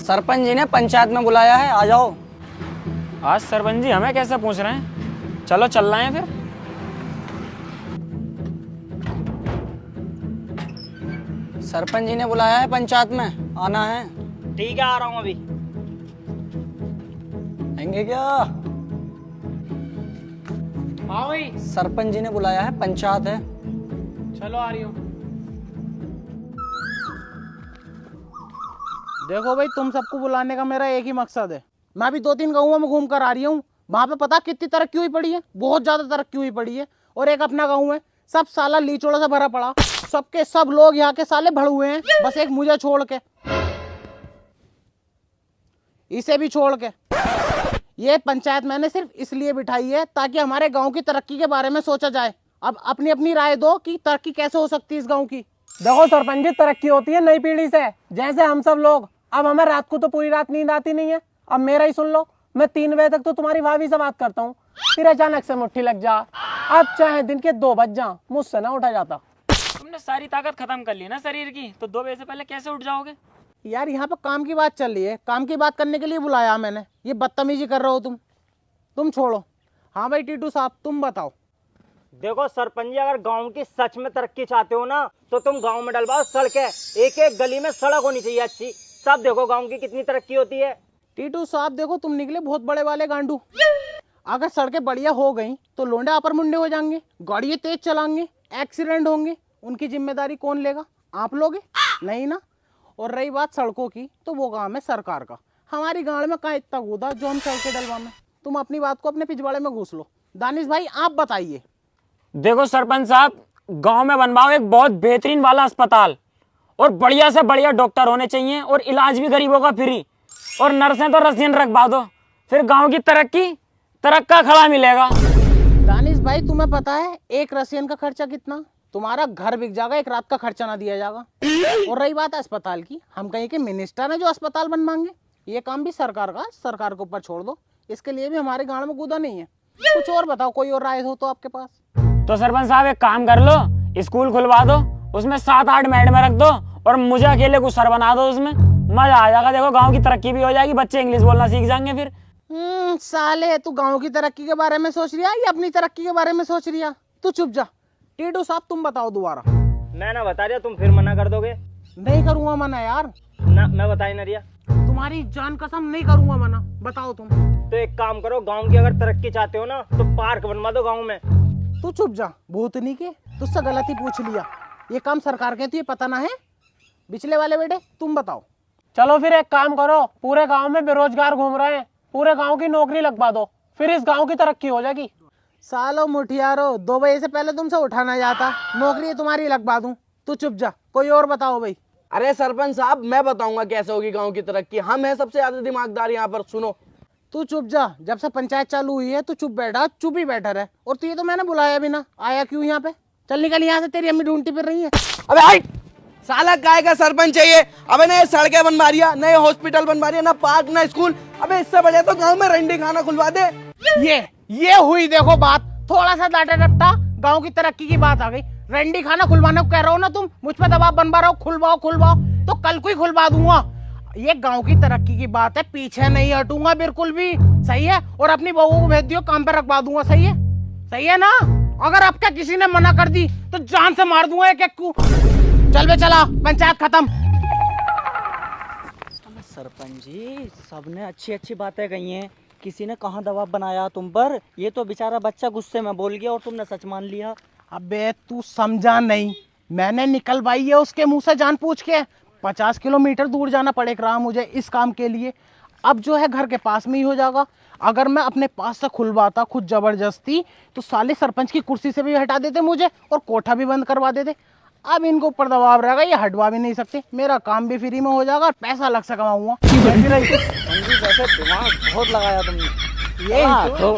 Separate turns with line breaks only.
सरपंच जी ने पंचायत में बुलाया है, आ जाओ।
आज सरपंच जी हमें कैसे पूछ रहे हैं? चलो चल रहे हैं फिर।
सरपंच जी ने बुलाया है पंचायत में, आना है।
ठीक है, आ रहा हूँ अभी।
आएंगे क्या?
हाँ भाई,
सरपंच जी ने बुलाया है, पंचायत है।
चलो आ रही हूँ। देखो भाई, तुम सबको बुलाने का मेरा एक ही मकसद है। मैं भी 2-3 गाँवों में घूम कर आ रही हूँ। वहां पे पता कितनी तरक्की हुई पड़ी है, बहुत ज्यादा तरक्की हुई पड़ी है। और एक अपना गाँव है, सब साला लीचोड़ों से भरा पड़ा, सबके सब लोग यहाँ के साले भड़ हुए हैं, बस एक मुझे छोड़ के, इसे भी छोड़ के। ये पंचायत मैंने सिर्फ इसलिए बिठाई है ताकि हमारे गांव की तरक्की के बारे में सोचा जाए। अब अपनी अपनी राय दो कि तरक्की कैसे हो सकती है इस गांव की।
देखो सरपंच जी, तरक्की होती है नई पीढ़ी से, जैसे हम सब लोग। अब हमें रात को तो पूरी रात नींद आती नहीं है। अब मेरा ही सुन लो, मैं 3 बजे तक तो तुम्हारी भाभी से बात करता हूँ, फिर अचानक से मुट्ठी लग जा। अब चाहे दिन के 2 बज जा, मुझसे ना उठा जाता।
तुमने सारी ताकत खत्म कर ली ना शरीर की, तो 2 बजे से पहले कैसे उठ जाओगे?
यार यहाँ पे काम की बात चल रही है, काम की बात करने के लिए बुलाया मैंने। ये बदतमीजी कर रहे हो तुम छोड़ो। हाँ भाई टीटू साहब, तुम बताओ।
देखो सरपंच जी, अगर गांव की सच में तरक्की चाहते हो ना, तो तुम गांव में डलवाओ सड़कें। एक एक गली में सड़क होनी चाहिए अच्छी। सब देखो गांव की कितनी तरक्की होती है।
टीटू साहब देखो, तुम निकले बहुत बड़े वाले गांडू। अगर सड़कें बढ़िया हो गई तो लोंडे अपर मुंडे हो जाएंगे, गाड़ियाँ तेज चलाएंगे, एक्सीडेंट होंगे, उनकी जिम्मेदारी कौन लेगा? आप लोगे? नहीं ना। और रही बात सड़कों की, तो वो काम है सरकार का। हमारी गांव में कहाँ इतना कूदा जो हम सड़कें डलवा में। तुम अपनी बात को अपने पिछवाड़े में घुस लो। दानिश भाई आप बताइए।
देखो सरपंच साहब, गांव में बनवाओ एक बहुत बेहतरीन वाला अस्पताल, और बढ़िया से बढ़िया डॉक्टर होने चाहिए, और इलाज भी गरीबों का फ्री, और नर्सें तो रसियन रखवा दो। फिर गांव की तरक्का खड़ा मिलेगा।
दानिश भाई तुम्हें पता है एक रसियन का खर्चा कितना? तुम्हारा घर बिक जाएगा, एक रात का खर्चा ना दिया जाएगा। और रही बात अस्पताल की, हम कहीं के मिनिस्टर है जो अस्पताल बनवाएंगे? ये काम भी सरकार का, सरकार के ऊपर छोड़ दो। इसके लिए भी हमारे गांव में कूदा नहीं है। कुछ और बताओ, कोई और राय हो तो आपके पास।
तो सरपंच साहब एक काम कर लो, स्कूल खुलवा दो, उसमें 7-8 मैडम रख दो, और मुझे अकेले को सर बना दो। उसमें मजा आ जाएगा। देखो गांव की तरक्की भी हो जाएगी, बच्चे इंग्लिश बोलना सीख जाएंगे फिर।
साले तू गांव की तरक्की के बारे में सोच रिया या अपनी तरक्की के बारे में सोच रिया? तू चुप जा। टीटू साहब तुम बताओ दोबारा।
मैं ना बता रहा, तुम फिर मना कर दोगे।
नहीं करूंगा मना यार।
ना मैं बता ही ना रिया।
तुम्हारी जान कसम नहीं करूंगा मना। बताओ तुम।
तो एक काम करो, गांव की अगर तरक्की चाहते हो ना, तो पार्क बनवा दो गांव में।
तू चुप जा, भूतनी के तुझसे गलती पूछ लिया। ये काम सरकार के, तुझे पता ना है? बिचले वाले बेटे तुम बताओ।
चलो फिर एक काम करो, पूरे गांव में बेरोजगार घूम रहे हैं, पूरे गांव की नौकरी लगवा दो, फिर इस गांव की तरक्की हो जाएगी।
सालो मुठियारो, 2 बजे से पहले तुमसे उठाना जाता, नौकरी तुम्हारी लगवा दूं। तू चुप जा, कोई और बताओ भाई।
अरे सरपंच साहब, मैं बताऊंगा कैसे होगी गांव की तरक्की। हम है सबसे ज्यादा दिमागदार यहाँ पर। सुनो।
तू चुप जा, जब से पंचायत चालू हुई है तू चुप बैठा, चुप ही बैठा रहे। और तुझे तो मैंने बुलाया भी ना, आया क्यों यहाँ पे? चल निकल यहाँ से, तेरी अम्मी ढूंढती फिर रही है।
अबे हाय, साला काय का सरपंच चाहिए? अबे नए सड़कें बनवा रही है, नए हॉस्पिटल बनवा रही है, ना पार्क ना स्कूल। अबे इससे बढ़िया तो गांव में रंडी खाना खुलवा दे।
ये हुई देखो बात। थोड़ा सा डाटा डपटा, गांव की तरक्की की बात आ गई। रंडी खाना खुलवाने को कह रहे हो ना तुम, मुझ पे दबाव बनवा रहे हो। खुलवाओ तो कल को ही खुलवा दूंगा। ये गांव की तरक्की की बात है, पीछे नहीं हटूंगा बिल्कुल भी। सही है? और अपनी बहू को भेज दियो, काम पे रखवा दूंगा। सही है? सही है ना? अगर अब क्या किसी ने मना कर दी तो जान से मार दूंगा एक एक को। चल बे चला, पंचायत खत्म।
सरपंच जी, सबने अच्छी अच्छी बातें कही हैं, किसी ने कहाँ दबाव बनाया तुम पर? ये तो बेचारा बच्चा गुस्से में बोल गया और तुमने सच मान लिया।
अबे तू समझा नहीं, मैंने निकलवाई है उसके मुंह से जान पूछ के। 50 किलोमीटर दूर जाना पड़े रहा मुझे इस काम के लिए। अब जो है घर के पास में ही हो जाएगा। अगर मैं अपने पास से खुलवाता खुद जबरदस्ती, तो साले सरपंच की कुर्सी से भी हटा देते मुझे, और कोठा भी बंद करवा देते। अब इनको ऊपर दबाव रहेगा, ये हटवा भी नहीं सकते। मेरा काम भी फ्री में हो जाएगा और पैसा अलग से कमाऊंगा।
वैसे दिमाग बहुत लगाया तुमने।
ये तो